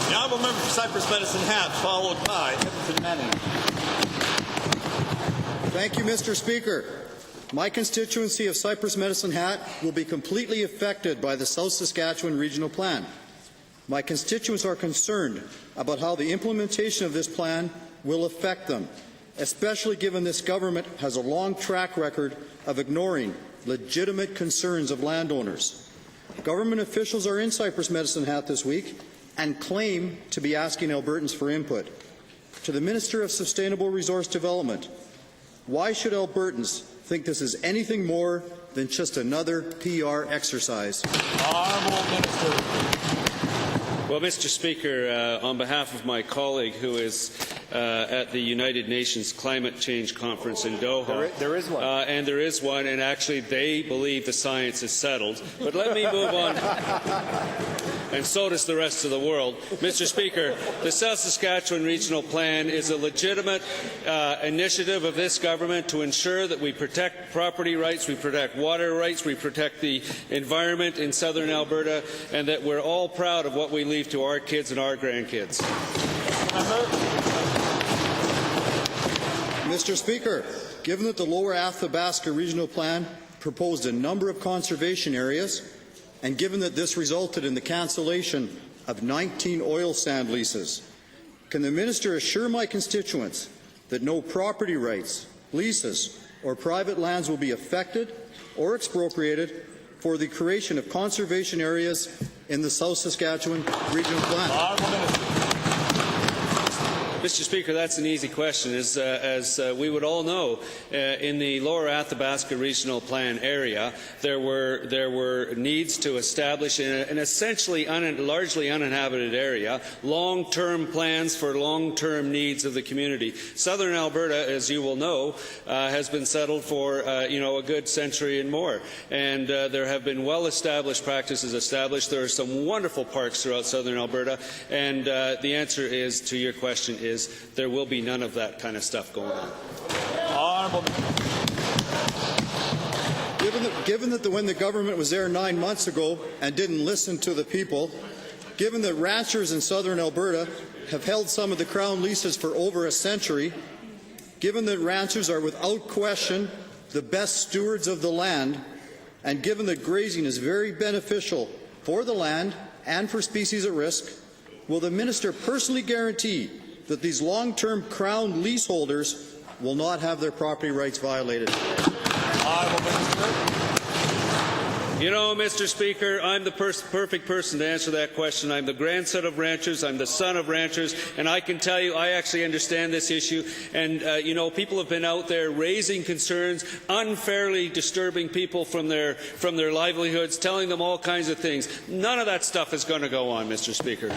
The honourable member for Cypress-Medicine Hat, followed by Edmonton Manning. Thank you, Mr. Speaker. My constituency of Cypress-Medicine Hat will be completely affected by the South Saskatchewan Regional Plan. My constituents are concerned about how the implementation of this plan will affect them, especially given this government has a long track record of ignoring legitimate concerns of landowners. Government officials are in Cypress-Medicine Hat this week and claim to be asking Albertans for input. To the Minister of Sustainable Resource Development, why should Albertans think this is anything more than just another PR exercise? Honourable Minister. Well, Mr. Speaker, on behalf of my colleague who is at the United Nations Climate Change Conference in Doha, there is one. And there is one, and actually they believe the science is settled. But let me move on. And so does the rest of the world. Mr. Speaker, the South Saskatchewan Regional Plan is a legitimate initiative of this government to ensure that we protect property rights, we protect water rights, we protect the environment in southern Alberta, and that we're all proud of what we leave to our kids and our grandkids. Mr. Speaker, given that the Lower Athabasca Regional Plan proposed a number of conservation areas, and given that this resulted in the cancellation of 19 oil sand leases, can the minister assure my constituents that no property rights, leases, or private lands will be affected or expropriated for the creation of conservation areas in the South Saskatchewan Regional Plan? Mr. Speaker, that's an easy question. As we would all know, in the Lower Athabasca Regional Plan area, there were needs to establish in an essentially largely uninhabited area long-term plans for long-term needs of the community. Southern Alberta, as you will know, has been settled for a good century and more, and there have been well-established practices established. There are some wonderful parks throughout Southern Alberta, and the answer is to your question is there will be none of that kind of stuff going on. Given that when the government was there 9 months ago and didn't listen to the people, given that ranchers in southern Alberta have held some of the Crown leases for over a century, given that ranchers are without question the best stewards of the land, and given that grazing is very beneficial for the land and for species at risk, will the minister personally guarantee that these long-term Crown leaseholders will not have their property rights violated? You know, Mr. Speaker, I'm the perfect person to answer that question. I'm the grandson of ranchers, I'm the son of ranchers, and I can tell you I actually understand this issue. And, people have been out there raising concerns, unfairly disturbing people from their livelihoods, telling them all kinds of things. None of that stuff is going to go on, Mr. Speaker.